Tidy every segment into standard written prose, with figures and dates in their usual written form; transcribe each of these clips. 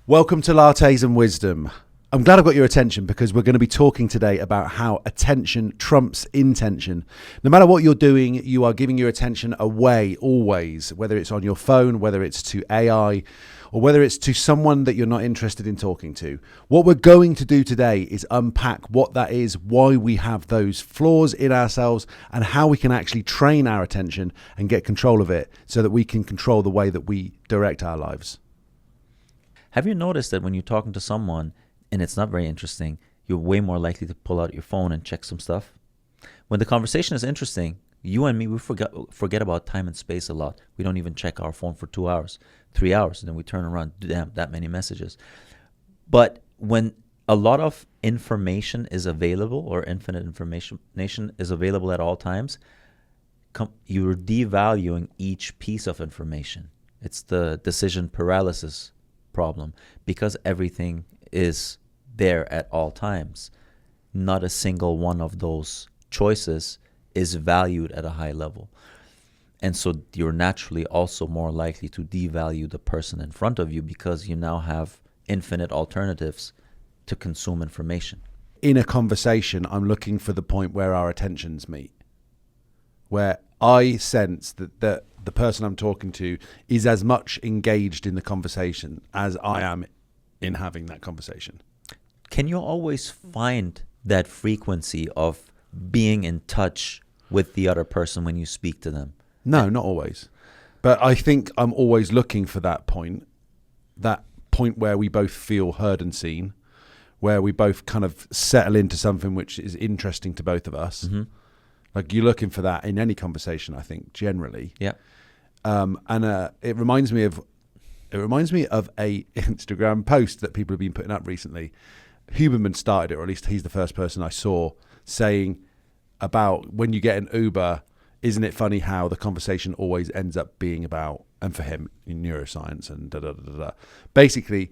Welcome to Lattes and Wisdom. I'm glad I've got your attention because we're going to be talking today about how attention trumps intention. No matter what you're doing, you are giving your attention away always, whether it's on your phone, whether it's to AI, or whether it's to someone that you're not interested in talking to. What we're going to do today is unpack what that is, why we have those flaws in ourselves, and how we can actually train our attention and get control of it so that we can control the way that we direct our lives. Have you noticed that when you're talking to someone and it's not very interesting, you're way more likely to pull out your phone and check some stuff? When the conversation is interesting, you and me, we forget about time and space a lot. We don't even check our phone for 2 hours, 3 hours, and then we turn around, damn, that many messages. But when a lot of information is available, or infinite information is available at all times, you're devaluing each piece of information. It's the decision paralysis problem. Because everything is there at all times, not a single one of those choices is valued at a high level. And so you're naturally also more likely to devalue the person in front of you because you now have infinite alternatives to consume information. In a conversation, I'm looking for the point where our attentions meet, where I sense that the person I'm talking to is as much engaged in the conversation as I am in having that conversation. Can you always find that frequency of being in touch with the other person when you speak to them? No, not always. But I think I'm always looking for that point where we both feel heard and seen, where we both kind of settle into something which is interesting to both of us. Mm-hmm. Like you're looking for that in any conversation, I think, generally. Yeah. It reminds me of a Instagram post that people have been putting up recently. Huberman started it, or at least he's the first person I saw saying about when you get an Uber, isn't it funny how the conversation always ends up being about, and for him in neuroscience and da-da-da-da-da. Basically,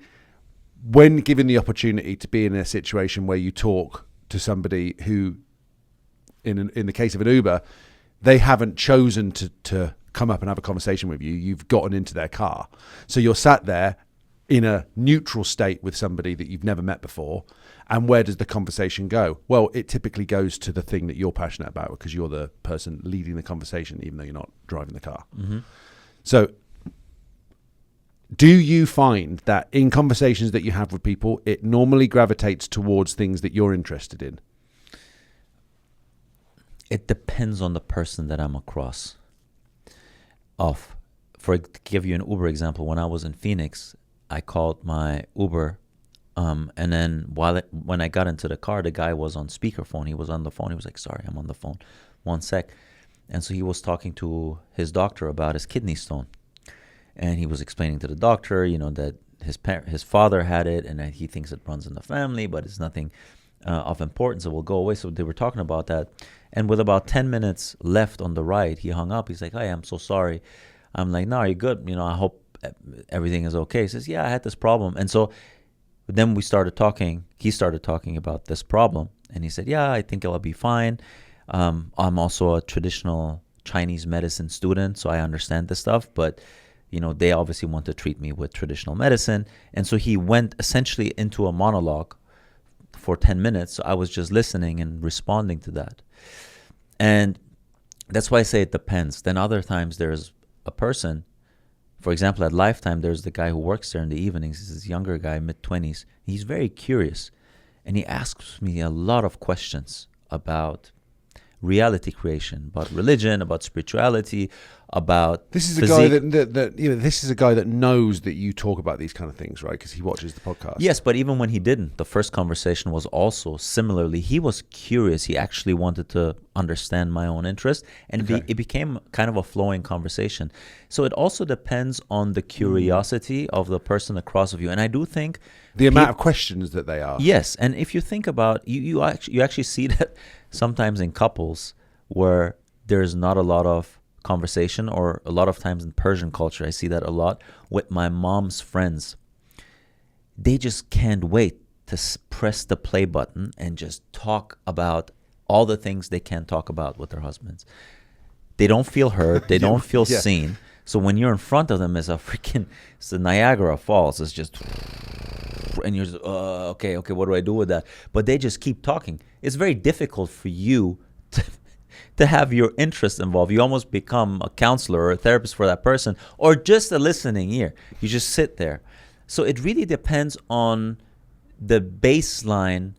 when given the opportunity to be in a situation where you talk to somebody who, in the case of an Uber, they haven't chosen to come up and have a conversation with you. You've gotten into their car. So you're sat there in a neutral state with somebody that you've never met before. And where does the conversation go? Well, it typically goes to the thing that you're passionate about because you're the person leading the conversation, even though you're not driving the car. Mm-hmm. So do you find that in conversations that you have with people, it normally gravitates towards things that you're interested in? It depends on the person that I'm across. To give you an Uber example, when I was in Phoenix, I called my Uber, and then when I got into the car, the guy was on speakerphone. He was on the phone. He was like, "Sorry, I'm on the phone. 1 sec." And so he was talking to his doctor about his kidney stone, and he was explaining to the doctor, that his father had it, and that he thinks it runs in the family, but it's nothing of importance. It will go away. So they were talking about that. And with about 10 minutes left on the ride, he hung up. He's like, "Hey, I'm so sorry." I'm like, "No, you're good. I hope everything is okay." He says, "Yeah, I had this problem." And so then we started talking. He started talking about this problem. And he said, "Yeah, I think it'll be fine. I'm also a traditional Chinese medicine student, so I understand this stuff. But, they obviously want to treat me with traditional medicine." And so he went essentially into a monologue for 10 minutes. So I was just listening and responding to that. And that's why I say it depends. Then other times there's a person, for example, at Lifetime, there's the guy who works there in the evenings. He's this younger guy, mid-20s. He's very curious. And he asks me a lot of questions about reality creation, about religion, about spirituality, about this is physique. A guy that this is a guy that knows that you talk about these kind of things, right? Because he watches the podcast. Yes, but even when he didn't, the first conversation was also similarly. He was curious. He actually wanted to understand my own interest, and it became kind of a flowing conversation. So it also depends on the curiosity of the person across of you, and I do think the amount of questions that they ask. Yes, and if you think about you actually see that sometimes in couples where there's not a lot of conversation, or a lot of times in Persian culture, I see that a lot with my mom's friends. They just can't wait to press the play button and just talk about all the things they can't talk about with their husbands. They don't feel heard. They don't feel seen. So when you're in front of them, it's the Niagara Falls. It's just and you're just, okay, what do I do with that? But they just keep talking. It's very difficult for you to have your interest involved. You almost become a counselor or a therapist for that person, or just a listening ear. You just sit there. So it really depends on the baseline,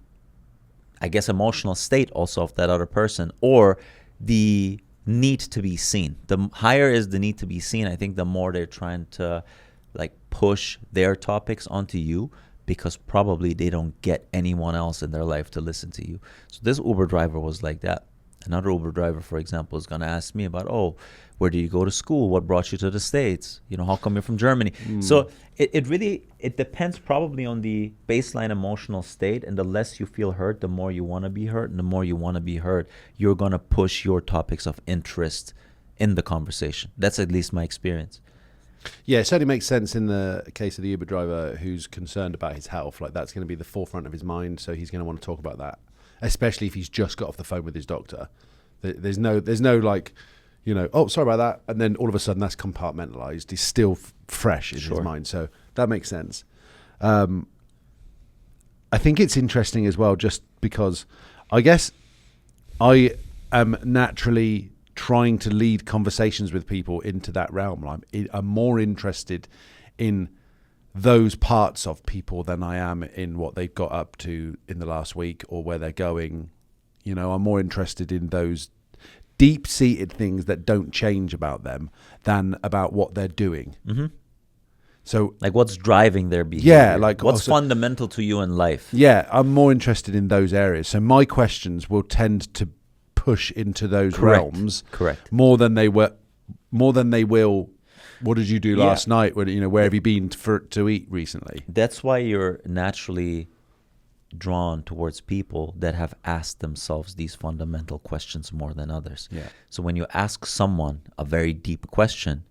I guess, emotional state also of that other person, or the need to be seen. The higher is the need to be seen, I think the more they're trying to like push their topics onto you, because probably they don't get anyone else in their life to listen to you. So this Uber driver was like that. Another Uber driver, for example, is going to ask me about, where do you go to school? What brought you to the States? How come you're from Germany? So it really depends probably on the baseline emotional state. And the less you feel hurt, the more you want to be hurt. And the more you want to be hurt, you're going to push your topics of interest in the conversation. That's at least my experience. Yeah, it certainly makes sense in the case of the Uber driver who's concerned about his health. Like, that's going to be the forefront of his mind. So he's going to want to talk about that, especially if he's just got off the phone with his doctor. There's no like, sorry about that, and then all of a sudden that's compartmentalized. It's still fresh in his mind. So that makes sense. I think it's interesting as well, just because I guess I am naturally trying to lead conversations with people into that realm. I'm more interested in those parts of people than I am in what they've got up to in the last week or where they're going. I'm more interested in those deep-seated things that don't change about them than about what they're doing. Mm-hmm. So, like, what's driving their behavior? Yeah, like what's fundamental to you in life? Yeah, I'm more interested in those areas. So my questions will tend to push into those realms. Correct. More than they will. What did you do last night? Where have you been to eat recently? That's why you're naturally drawn towards people that have asked themselves these fundamental questions more than others. Yeah. So when you ask someone a very deep question,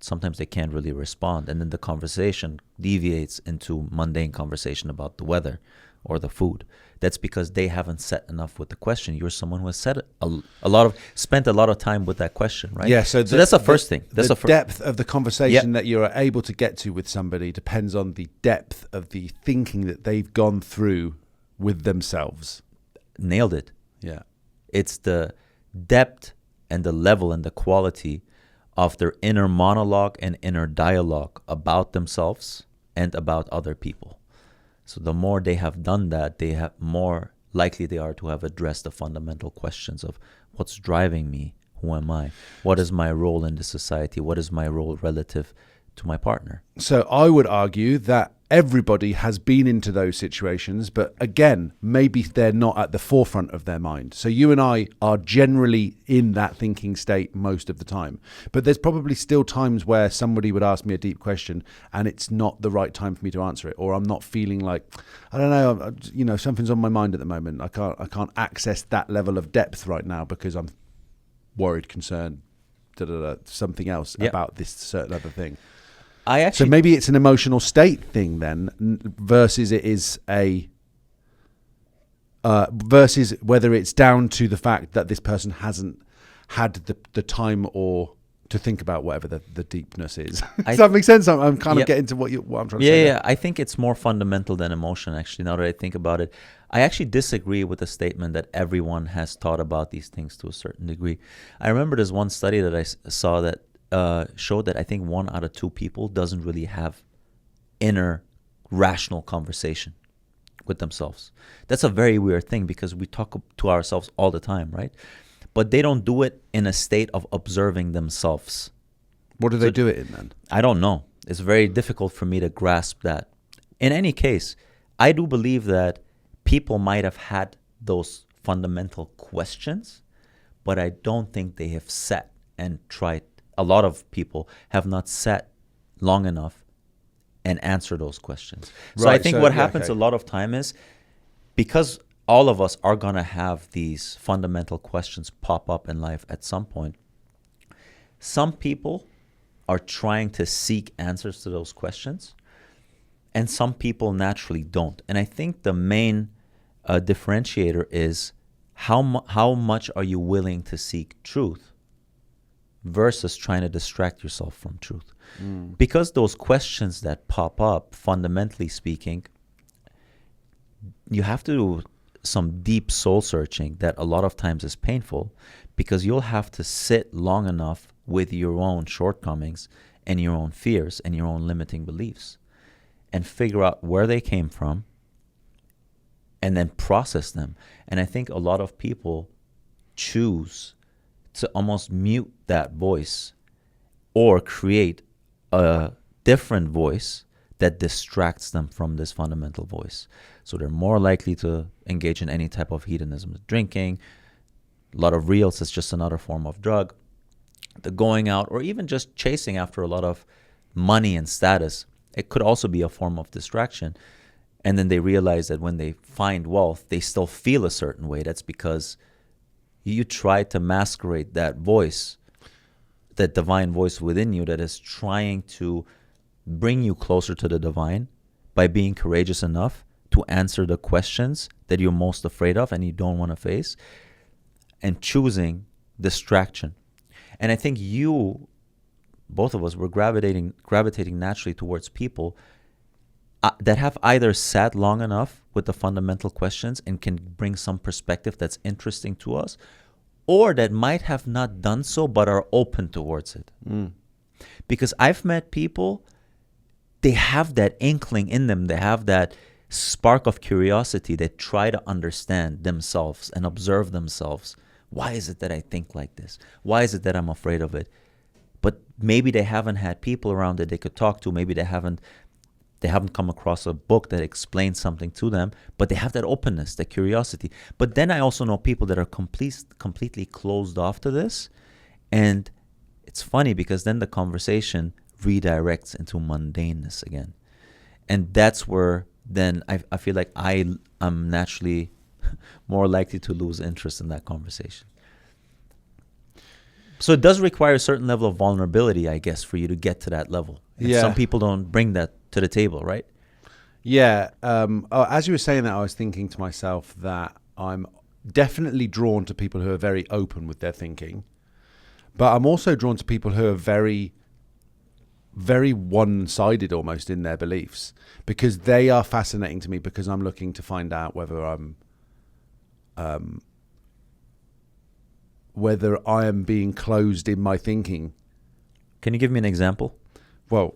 sometimes they can't really respond, and then the conversation deviates into mundane conversation about the weather or the food. That's because they haven't set enough with the question. You're someone who has spent a lot of time with that question, right? Yeah. So that's the first thing. That's the depth of the conversation that you're able to get to with somebody depends on the depth of the thinking that they've gone through with themselves. Nailed it. Yeah. It's the depth and the level and the quality of their inner monologue and inner dialogue about themselves and about other people. So the more they have done that, they have more likely they are to have addressed the fundamental questions of what's driving me, who am I, what is my role in the society, what is my role relative to my partner. So I would argue that everybody has been into those situations, but again, maybe they're not at the forefront of their mind. So you and I are generally in that thinking state most of the time, but there's probably still times where somebody would ask me a deep question and it's not the right time for me to answer it, or I'm not feeling like, I don't know, something's on my mind at the moment. I can't access that level of depth right now because I'm worried, concerned, something else about this certain other thing. So maybe it's an emotional state thing then, versus it is versus whether it's down to the fact that this person hasn't had the time or to think about whatever the deepness is. Does that make sense? I'm kind of getting to what I'm trying to say. Yeah. I think it's more fundamental than emotion, actually, now that I think about it. I actually disagree with the statement that everyone has thought about these things to a certain degree. I remember there's one study that I saw that showed that I think 1 out of 2 people doesn't really have inner rational conversation with themselves. That's a very weird thing because we talk to ourselves all the time, right? But they don't do it in a state of observing themselves. What do they do it in then? I don't know. It's very difficult for me to grasp that. In any case, I do believe that people might have had those fundamental questions, but I don't think they have sat and tried. A lot of people have not sat long enough and answered those questions. So I think what happens a lot of time is, because all of us are going to have these fundamental questions pop up in life at some point, some people are trying to seek answers to those questions, and some people naturally don't. And I think the main differentiator is how much are you willing to seek truth versus trying to distract yourself from truth. Because those questions that pop up, fundamentally speaking, you have to do some deep soul searching that a lot of times is painful, because you'll have to sit long enough with your own shortcomings and your own fears and your own limiting beliefs and figure out where they came from and then process them. And I think a lot of people choose to almost mute that voice or create a different voice that distracts them from this fundamental voice. So they're more likely to engage in any type of hedonism, drinking. A lot of reels is just another form of drug. The going out, or even just chasing after a lot of money and status, it could also be a form of distraction. And then they realize that when they find wealth, they still feel a certain way. That's because you try to masquerade that voice, that divine voice within you that is trying to bring you closer to the divine by being courageous enough to answer the questions that you're most afraid of and you don't want to face, and choosing distraction. And I think both of us, were gravitating naturally towards people that have either sat long enough with the fundamental questions and can bring some perspective that's interesting to us, or that might have not done so but are open towards it. Because I've met people, they have that inkling in them, they have that spark of curiosity, they try to understand themselves and observe themselves. Why is it that I think like this? Why is it that I'm afraid of it? But maybe they haven't had people around that they could talk to. Maybe they haven't come across a book that explains something to them, but they have that openness, that curiosity. But then I also know people that are completely closed off to this. And it's funny because then the conversation redirects into mundaneness again. And that's where then I feel like I'm naturally more likely to lose interest in that conversation. So it does require a certain level of vulnerability, I guess, for you to get to that level. And some people don't bring that to the table, right? Yeah. As you were saying that, I was thinking to myself that I'm definitely drawn to people who are very open with their thinking, but I'm also drawn to people who are very, very one-sided almost in their beliefs, because they are fascinating to me, because I'm looking to find out whether I am being closed in my thinking. Can you give me an example? Well,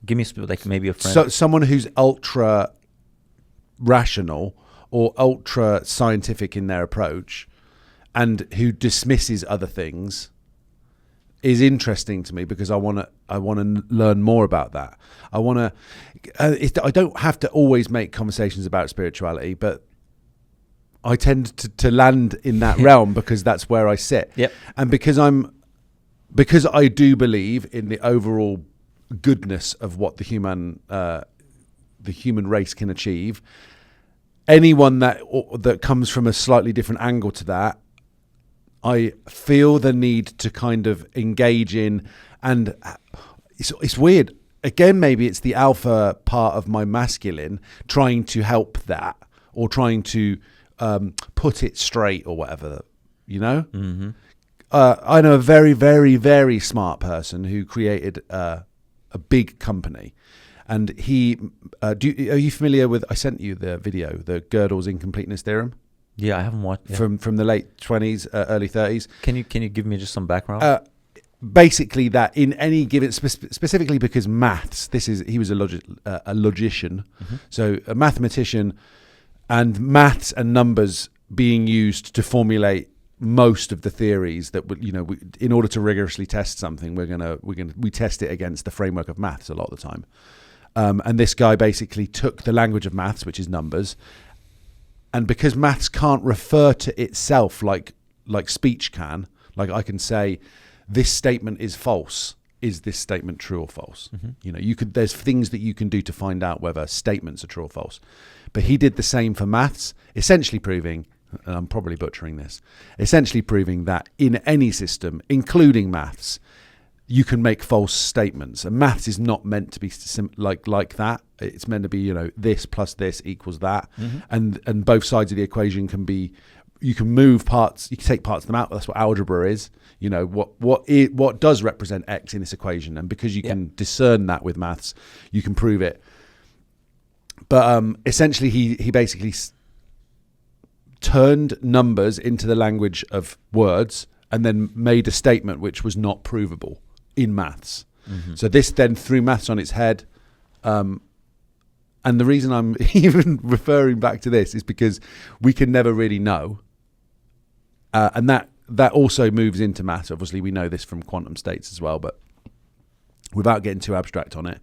give me like maybe a friend. So someone who's ultra rational or ultra scientific in their approach and who dismisses other things is interesting to me, because I want to learn more about that. I don't have to always make conversations about spirituality, but I tend to land in that realm because that's where I sit. Yep. And because I do believe in the overall goodness of what the human race can achieve, anyone that comes from a slightly different angle to that, I feel the need to kind of engage in. And it's weird. Again, maybe it's the alpha part of my masculine trying to help that, or trying to put it straight or whatever, you know? Mm-hmm. I know a very, very, very smart person who created a big company. And he, are you familiar with, I sent you the video, the Gödel's incompleteness theorem? Yeah, I haven't watched. Yeah. From the late 20s, early 30s. Can you give me just some background? Basically that in any given, specifically because maths, he was a logician. Mm-hmm. So a mathematician, and maths and numbers being used to formulate most of the theories that in order to rigorously test something, we test it against the framework of maths a lot of the time. And this guy basically took the language of maths, which is numbers, and because maths can't refer to itself like speech can, like I can say, this statement is false. Is this statement true or false? Mm-hmm. There's things that you can do to find out whether statements are true or false. But he did the same for maths, essentially proving, and I'm probably butchering this, essentially proving that in any system, including maths, you can make false statements. And maths is not meant to be like that. It's meant to be, this plus this equals that. Mm-hmm. And both sides of the equation can be move parts, you can take parts of them out. That's what algebra is. You know, what does represent X in this equation, and because you can discern that with maths, you can prove it. But essentially, he basically turned numbers into the language of words, and then made a statement which was not provable in maths. Mm-hmm. So this then threw maths on its head. And the reason I'm even referring back to this is because we can never really know. And that also moves into maths. Obviously, we know this from quantum states as well, but without getting too abstract on it,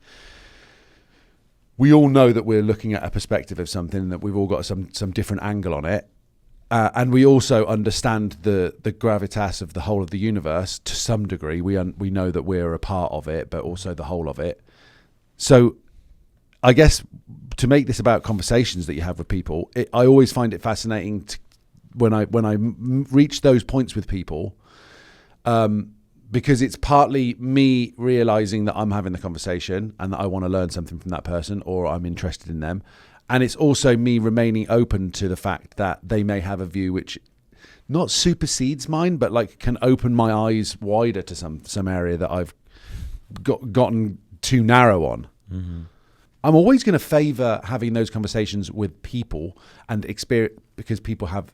we all know that we're looking at a perspective of something, that we've all got some different angle on it. And we also understand the gravitas of the whole of the universe to some degree. We know that we're a part of it, but also the whole of it. So I guess to make this about conversations that you have with people, I always find it fascinating when I reach those points with people, because it's partly me realizing that I'm having the conversation and that I want to learn something from that person, or I'm interested in them. And it's also me remaining open to the fact that they may have a view which not supersedes mine, but like can open my eyes wider to some area that I've gotten too narrow on. Mm-hmm. I'm always going to favor having those conversations with people and experience, because people have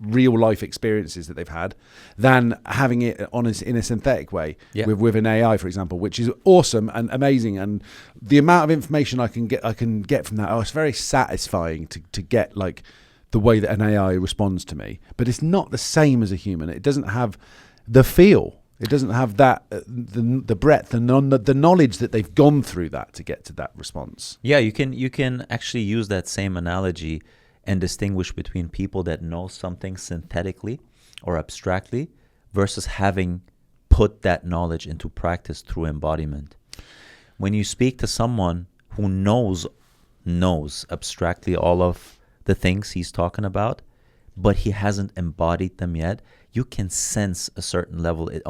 real life experiences that they've had, than having it in a synthetic way with an AI, for example, which is awesome and amazing. And the amount of information I can get from that, it's very satisfying to get like the way that an AI responds to me. But it's not the same as a human. It doesn't have the feel. It doesn't have that the breadth and the knowledge that they've gone through that to get to that response. Yeah, you can actually use that same analogy and distinguish between people that know something synthetically or abstractly versus having put that knowledge into practice through embodiment. When you speak to someone who knows abstractly all of the things he's talking about, but he hasn't embodied them yet, you can sense a certain level. It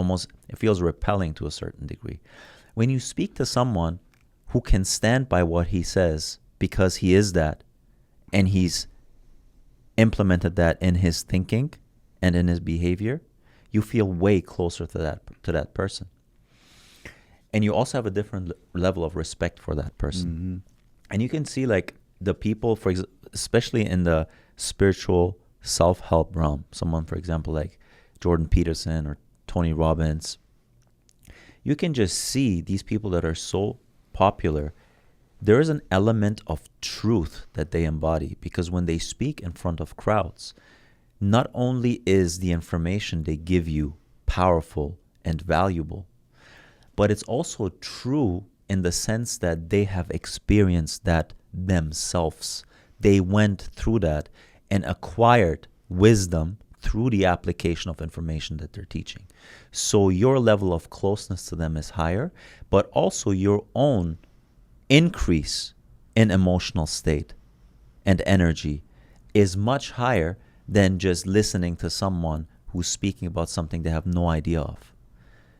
feels repelling to a certain degree. When you speak to someone who can stand by what he says because he is that, and he's implemented that in his thinking and in his behavior, you feel way closer to that person. And you also have a different level of respect for that person. Mm-hmm. And you can see like the people, especially in the spiritual self-help realm, someone, for example, like Jordan Peterson or Tony Robbins, you can just see these people that are so popular. There is an element of truth that they embody, because when they speak in front of crowds, not only is the information they give you powerful and valuable, but it's also true in the sense that they have experienced that themselves. They went through that and acquired wisdom through the application of information that they're teaching. So your level of closeness to them is higher, but also your own increase in emotional state and energy is much higher than just listening to someone who's speaking about something they have no idea of.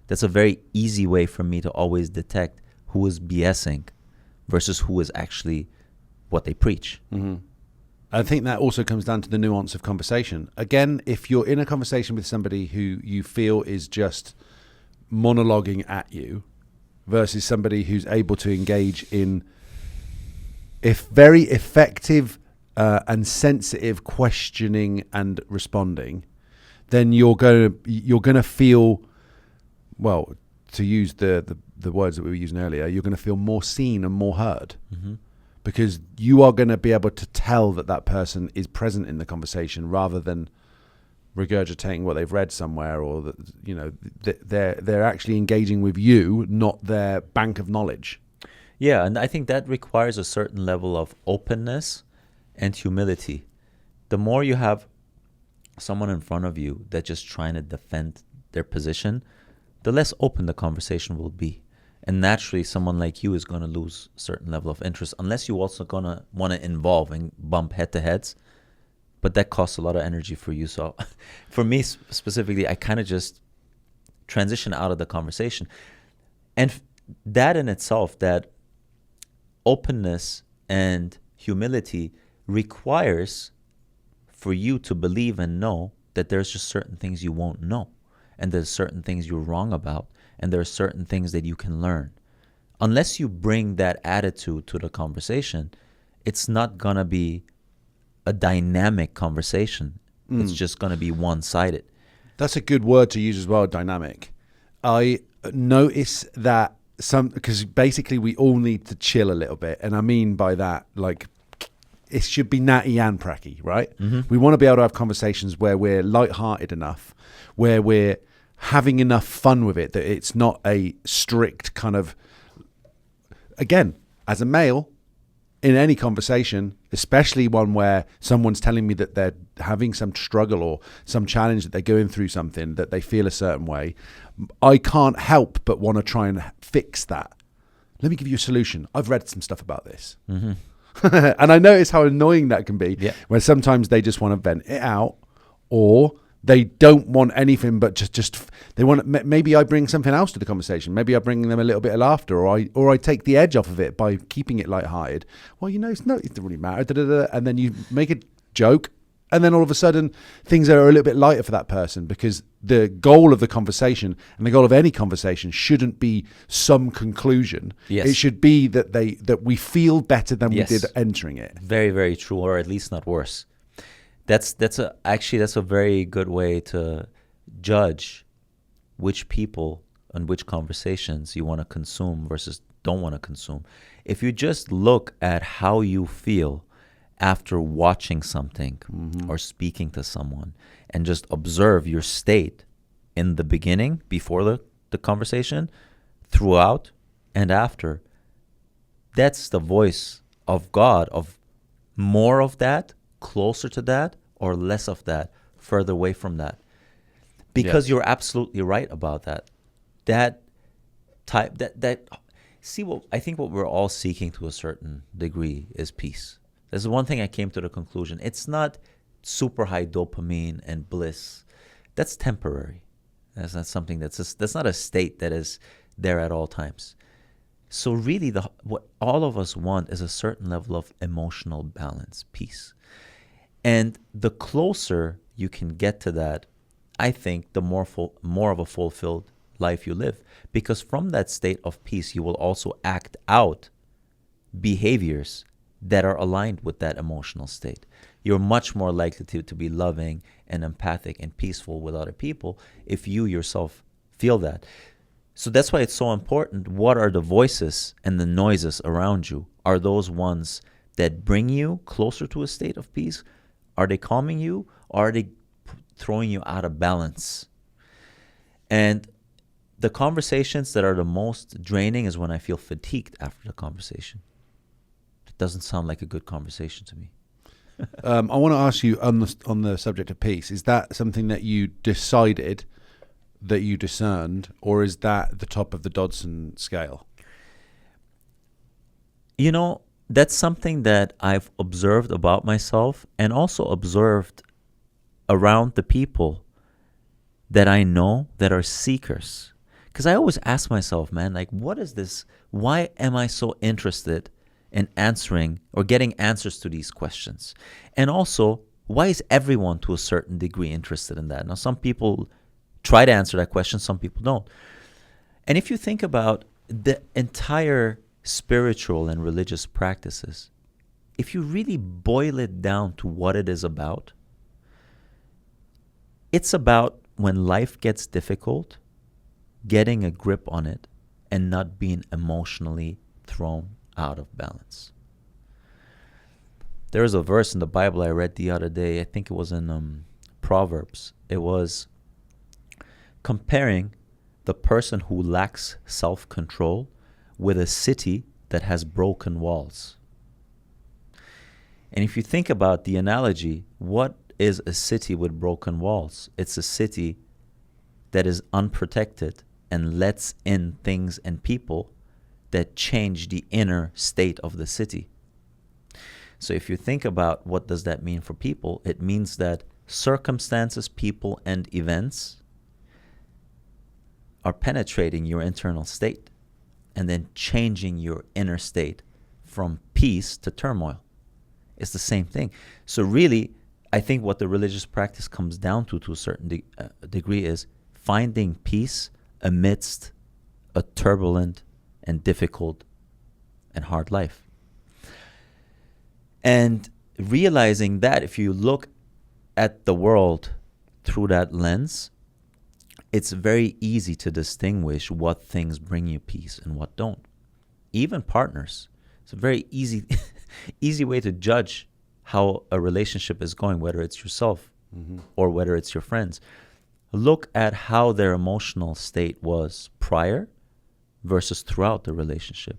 That's a very easy way for me to always detect who is BSing versus who is actually what they preach. Mm-hmm. I think that also comes down to the nuance of conversation. Again, if you're in a conversation with somebody who you feel is just monologuing at you versus somebody who's able to engage in very effective and sensitive questioning and responding, then you're gonna feel, well, to use the words that we were using earlier, you're going to feel more seen and more heard. Mm-hmm. Because you are going to be able to tell that person is present in the conversation rather than regurgitating what they've read somewhere, or that they're actually engaging with you, not their bank of knowledge. Yeah, and I think that requires a certain level of openness and humility. The more you have someone in front of you that's just trying to defend their position, the less open the conversation will be. And naturally, someone like you is going to lose a certain level of interest, unless you also going to want to involve and bump head-to-heads. But that costs a lot of energy for you. So for me specifically, I kind of just transition out of the conversation. And that in itself, that openness and humility requires for you to believe and know that there's just certain things you won't know, and there's certain things you're wrong about, and there are certain things that you can learn. Unless you bring that attitude to the conversation, it's not going to be a dynamic conversation. It's just going to be one-sided. That's a good word to use as well, dynamic. I notice that because basically we all need to chill a little bit. And I mean by that, like, it should be natty and pracky, right? Mm-hmm. We want to be able to have conversations where we're lighthearted enough, where we're having enough fun with it, that it's not a strict kind of, again, as a male, in any conversation, especially one where someone's telling me that they're having some struggle or some challenge, that they're going through something, that they feel a certain way, I can't help but want to try and fix that. Let me give you a solution. I've read some stuff about this. Mm-hmm. And I notice how annoying that can be, where sometimes they just want to vent it out, or they don't want anything but just they want. Maybe I bring something else to the conversation. Maybe I bring them a little bit of laughter, or I take the edge off of it by keeping it lighthearted. Well, it doesn't really matter. And then you make a joke, and then all of a sudden things are a little bit lighter for that person, because the goal of the conversation and the goal of any conversation shouldn't be some conclusion. Yes. It should be that we feel better than we did entering it. Very, very true, or at least not worse. That's a very good way to judge which people and which conversations you want to consume versus don't want to consume. If you just look at how you feel after watching something or speaking to someone, and just observe your state in the beginning, before the conversation, throughout, and after, that's the voice of God, of more of that, closer to that, or less of that, further away from that. Because you're absolutely right about that. I think what we're all seeking to a certain degree is peace. There's one thing I came to the conclusion. It's not super high dopamine and bliss. That's temporary. That's not something that's not a state that is there at all times. So really, what all of us want is a certain level of emotional balance, peace. And the closer you can get to that, I think the more of a fulfilled life you live. Because from that state of peace, you will also act out behaviors that are aligned with that emotional state. You're much more likely to be loving and empathic and peaceful with other people if you yourself feel that. So that's why it's so important. What are the voices and the noises around you? Are those ones that bring you closer to a state of peace? Are they calming you, or are they throwing you out of balance? And the conversations that are the most draining is when I feel fatigued after the conversation. It doesn't sound like a good conversation to me. I want to ask you on the subject of peace. Is that something that you decided, that you discerned, or is that the top of the Dodson scale? That's something that I've observed about myself, and also observed around the people that I know that are seekers. Because I always ask myself, man, like, what is this? Why am I so interested in answering or getting answers to these questions? And also, why is everyone to a certain degree interested in that? Now, some people try to answer that question, some people don't. And if you think about the entire spiritual and religious practices, if you really boil it down to what it is about, it's about when life gets difficult, getting a grip on it and not being emotionally thrown out of balance. There is a verse in the Bible I read the other day. I think it was in Proverbs. It was comparing the person who lacks self-control with a city that has broken walls. And if you think about the analogy, what is a city with broken walls? It's a city that is unprotected and lets in things and people that change the inner state of the city. So if you think about what does that mean for people, it means that circumstances, people, and events are penetrating your internal state and then changing your inner state from peace to turmoil. It's the same thing. So really, I think what the religious practice comes down to a certain degree is finding peace amidst a turbulent and difficult and hard life. And realizing that if you look at the world through that lens, it's very easy to distinguish what things bring you peace and what don't. Even partners. It's a very easy way to judge how a relationship is going, whether it's yourself or whether it's your friends. Look at how their emotional state was prior versus throughout the relationship.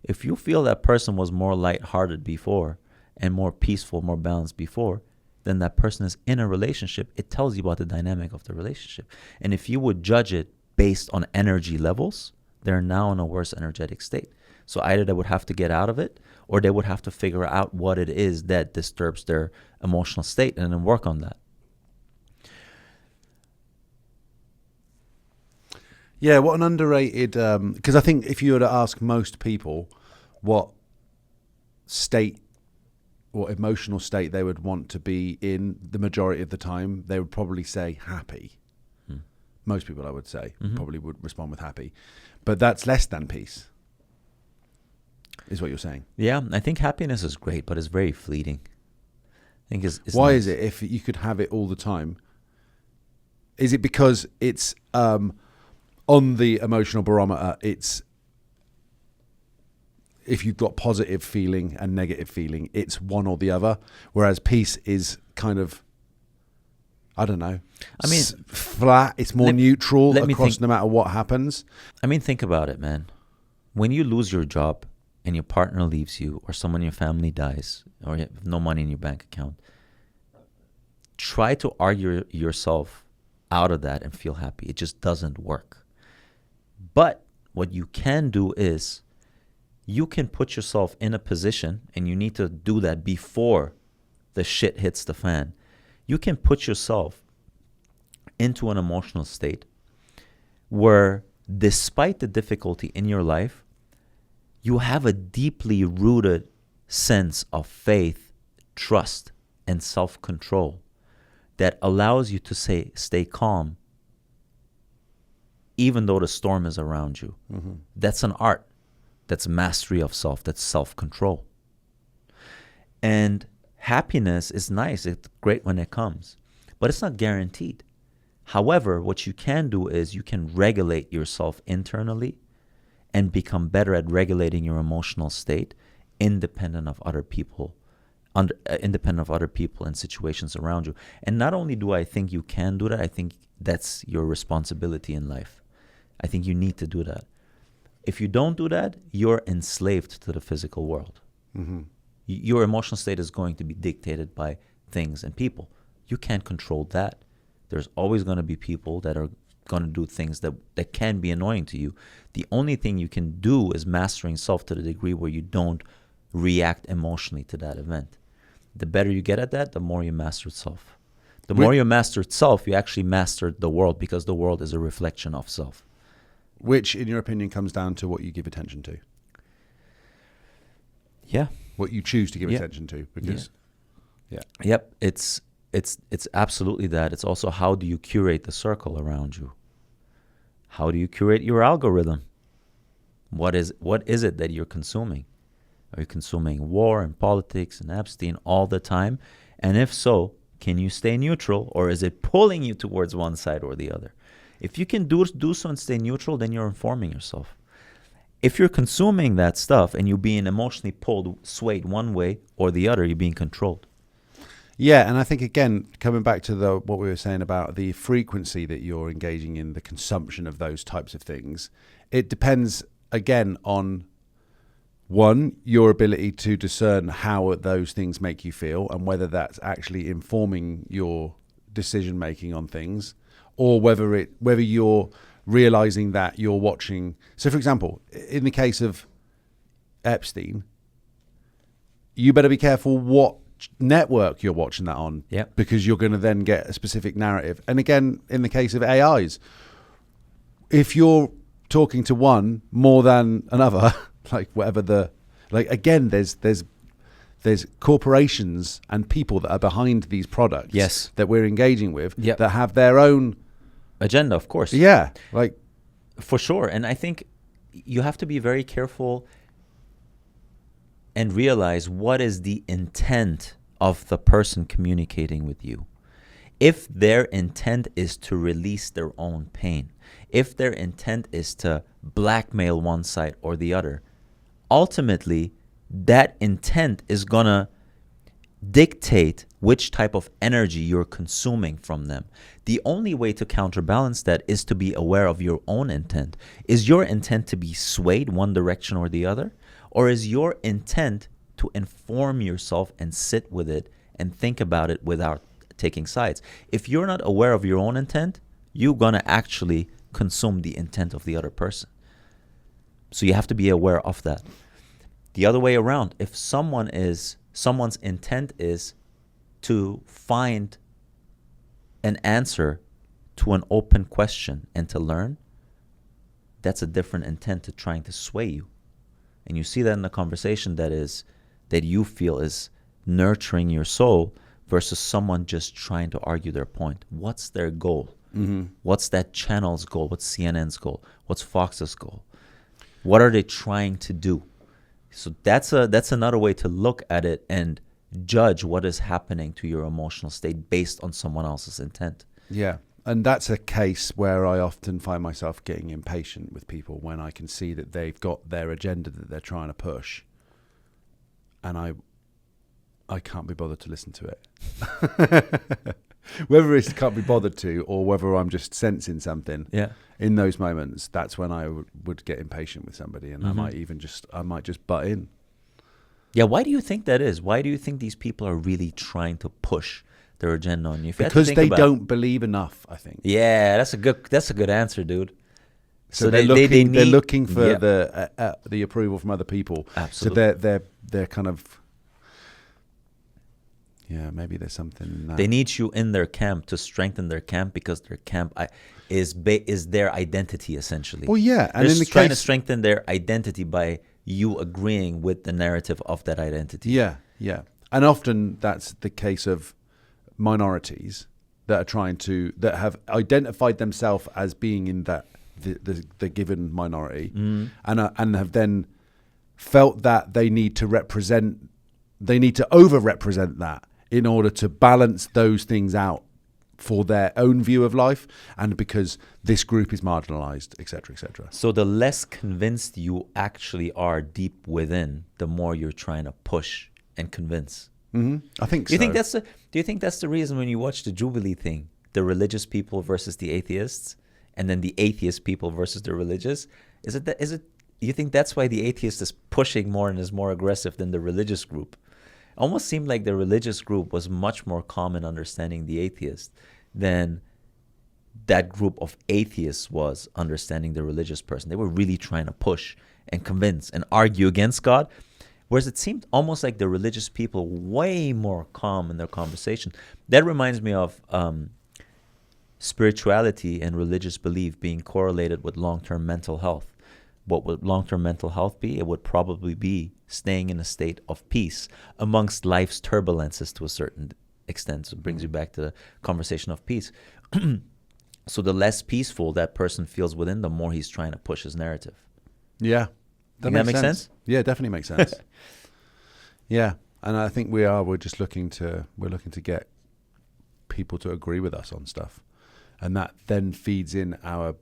If you feel that person was more lighthearted before and more peaceful, more balanced before, then that person is in a relationship. It tells you about the dynamic of the relationship. And if you would judge it based on energy levels, they're now in a worse energetic state. So either they would have to get out of it, or they would have to figure out what it is that disturbs their emotional state and then work on that. Yeah, what an underrated, because I think if you were to ask most people what emotional state they would want to be in the majority of the time, they would probably say happy. Most people, I would say, probably would respond with happy. But that's less than peace, is what you're saying. Yeah, I think happiness is great, but it's very fleeting. I think it's Why nice. is it, if you could have it all the time, is it because it's on the emotional barometer, it's if you've got positive feeling and negative feeling, it's one or the other, whereas peace is kind of, I don't know, I mean, flat, it's more neutral across think. no matter what happens. I mean, think about it, man. When you lose your job and your partner leaves you, or someone in your family dies, or you have no money in your bank account, try to argue yourself out of that and feel happy. It just doesn't work. But what you can do is you can put yourself in a position, and you need to do that before the shit hits the fan. You can put yourself into an emotional state where, despite the difficulty in your life, you have a deeply rooted sense of faith, trust, and self-control that allows you to stay calm even though the storm is around you. That's an art. That's mastery of self. That's self-control. And happiness is nice. It's great when it comes, but it's not guaranteed. However, what you can do is you can regulate yourself internally and become better at regulating your emotional state independent of other people, independent of other people and situations around you. And not only do I think you can do that, I think that's your responsibility in life. I think you need to do that. If you don't do that, you're enslaved to the physical world. Your emotional state is going to be dictated by things and people. You can't control that. There's always going to be people that are going to do things that can be annoying to you. The only thing you can do is mastering self to the degree where you don't react emotionally to that event. The better you get at that, the more you master self. The more you master self, you actually master the world, because the world is a reflection of self. Which, in your opinion, comes down to what you give attention to. Yeah. What you choose to give attention to. Because, Yep. It's absolutely that. It's also, how do you curate the circle around you? How do you curate your algorithm? What is it that you're consuming? Are you consuming war and politics and Epstein all the time? And if so, can you stay neutral, or is it pulling you towards one side or the other? If you can do so and stay neutral, then you're informing yourself. If you're consuming that stuff and you're being emotionally swayed one way or the other, you're being controlled. Yeah, and I think, again, coming back to what we were saying about the frequency that you're engaging in, the consumption of those types of things, it depends, again, on, one, your ability to discern how those things make you feel and whether that's actually informing your decision making on things, or whether you're realizing that you're watching. So, for example, in the case of Epstein, you better be careful what network you're watching that on, because you're going to then get a specific narrative. And again, in the case of AIs, if you're talking to one more than another, like whatever again, there's there's corporations and people that are behind these products Yes. that we're engaging with Yep. that have their own agenda, of course. Yeah, like For sure. And I think you have to be very careful and realize what is the intent of the person communicating with you. If their intent is to release their own pain, if their intent is to blackmail one side or the other, ultimately that intent is going to dictate which type of energy you're consuming from them. The only way to counterbalance that is to be aware of your own intent. Is your intent to be swayed one direction or the other? Or is your intent to inform yourself and sit with it and think about it without taking sides? If you're not aware of your own intent, you're going to actually consume the intent of the other person. So you have to be aware of that. The other way around, if someone's intent is to find an answer to an open question and to learn, that's a different intent to trying to sway you. And you see that in the conversation that you feel is nurturing your soul versus someone just trying to argue their point. What's their goal? Mm-hmm. What's that channel's goal? What's CNN's goal? What's Fox's goal? What are they trying to do? So that's another way to look at it and judge what is happening to your emotional state based on someone else's intent. Yeah. And that's a case where I often find myself getting impatient with people when I can see that they've got their agenda that they're trying to push. And I can't be bothered to listen to it. Whether it's can't be bothered to or whether I'm just sensing something in those moments, that's when I would get impatient with somebody, and I might just butt in. Yeah, why do you think that is? Why do you think these people are really trying to push their agenda on you? Because they don't believe enough, I think. Yeah, that's a good answer, dude. So they're looking for the approval from other people. Absolutely. So they're kind of, yeah, maybe there's something in that. They need you in their camp to strengthen their camp because their camp is their identity, essentially. Well, yeah. And they're trying to strengthen their identity by you agreeing with the narrative of that identity. Yeah, yeah. And often that's the case of minorities that have identified themselves as being in that the given minority, and have then felt that they need to over-represent that in order to balance those things out for their own view of life, and because this group is marginalized, etc., etc. So the less convinced you actually are deep within, the more you're trying to push and convince. Mm-hmm. I think so. Do you think that's the reason when you watch the Jubilee thing, the religious people versus the atheists, and then the atheist people versus the religious? You think that's why the atheist is pushing more and is more aggressive than the religious group? Almost seemed like the religious group was much more calm in understanding the atheist than that group of atheists was understanding the religious person. They were really trying to push and convince and argue against God, whereas it seemed almost like the religious people way more calm in their conversation. That reminds me of spirituality and religious belief being correlated with long-term mental health. What would long-term mental health be? It would probably be staying in a state of peace amongst life's turbulences to a certain extent. So it brings you back to the conversation of peace. So the less peaceful that person feels within, the more he's trying to push his narrative. Yeah. Think that makes sense? Yeah, it definitely makes sense. Yeah. And I think we're looking to get people to agree with us on stuff. And that then feeds in our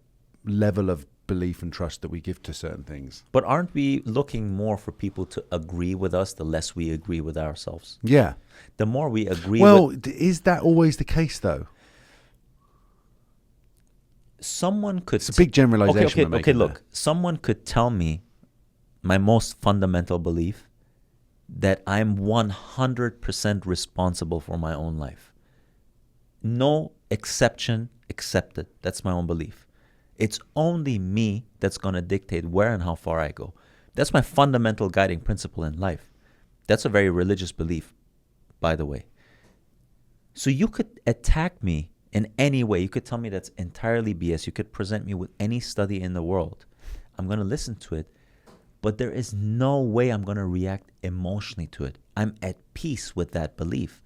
level of belief and trust that we give to certain things. But aren't we looking more for people to agree with us the less we agree with ourselves? Yeah. The more we agree is that always the case, though? Someone could... It's a big generalization. Okay, look. Someone could tell me my most fundamental belief that I'm 100% responsible for my own life. No exception accepted. That's my own belief. It's only me that's going to dictate where and how far I go. That's my fundamental guiding principle in life. That's a very religious belief, by the way. So you could attack me in any way. You could tell me that's entirely BS. You could present me with any study in the world. I'm going to listen to it. but there is no way I'm going to react emotionally to it. I'm at peace with that belief.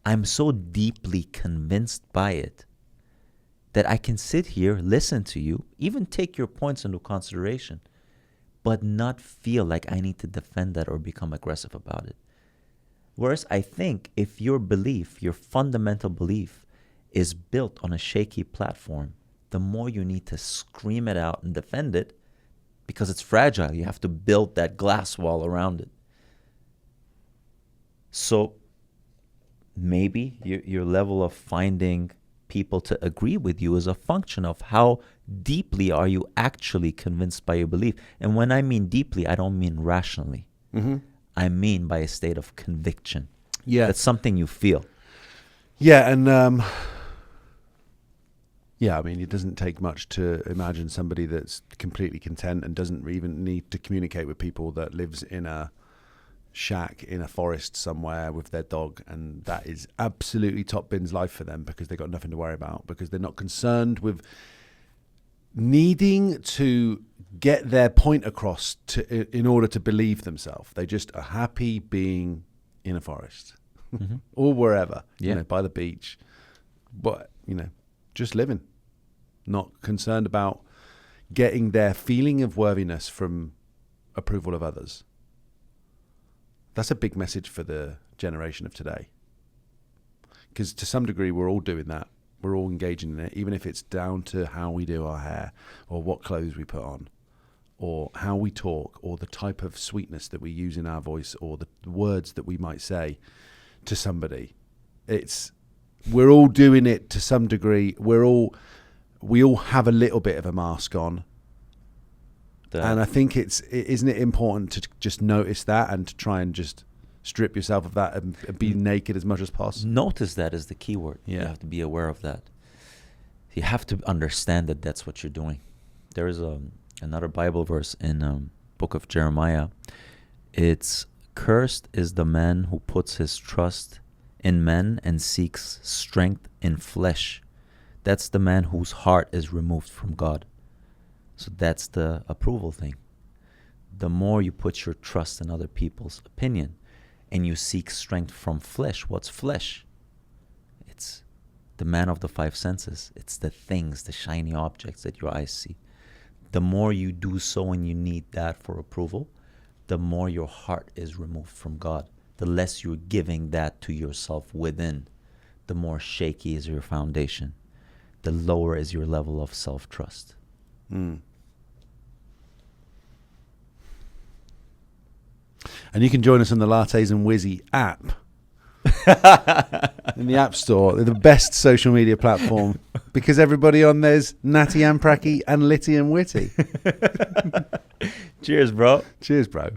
I'm so deeply convinced by it that I can sit here, listen to you, even take your points into consideration, but not feel like I need to defend that or become aggressive about it. Whereas I think if your belief, your fundamental belief, is built on a shaky platform, the more you need to scream it out and defend it, because it's fragile. You have to build that glass wall around it. So maybe your level of finding people to agree with you is a function of how deeply are you actually convinced by your belief. And when I mean deeply, I don't mean rationally. Mm-hmm. I mean by a state of conviction. Yeah. That's something you feel. Yeah, and yeah, I mean, it doesn't take much to imagine somebody that's completely content and doesn't even need to communicate with people, that lives in a shack in a forest somewhere with their dog, and that is absolutely top bins life for them, because they've got nothing to worry about, because they're not concerned with needing to get their point across in order to believe themselves. They just are happy being in a forest Mm-hmm. or wherever, Yeah. by the beach, but just living, not concerned about getting their feeling of worthiness from approval of others. That's a big message for the generation of today, because to some degree we're all doing that. We're all engaging in it, even if it's down to how we do our hair, or what clothes we put on, or how we talk, or the type of sweetness that we use in our voice, or the words that we might say to somebody. We're all doing it to some degree. We all have a little bit of a mask on. And I think isn't it important to just notice that, and to try and just strip yourself of that and be naked as much as possible? Notice that is the key word. Yeah. You have to be aware of that. You have to understand that that's what you're doing. There is another Bible verse in book of Jeremiah. It's, "Cursed is the man who puts his trust in men and seeks strength in flesh. That's the man whose heart is removed from God." So that's the approval thing. The more you put your trust in other people's opinion and you seek strength from flesh, what's flesh? It's the man of the five senses. It's the things, the shiny objects that your eyes see. The more you do so and you need that for approval, the more your heart is removed from God. The less you're giving that to yourself within, the more shaky is your foundation. The lower is your level of self-trust. Mm. And you can join us on the Lattes and Wizzy app in the App Store. They're the best social media platform, because everybody on there's natty and pracky and litty and witty. Cheers, bro. Cheers, bro.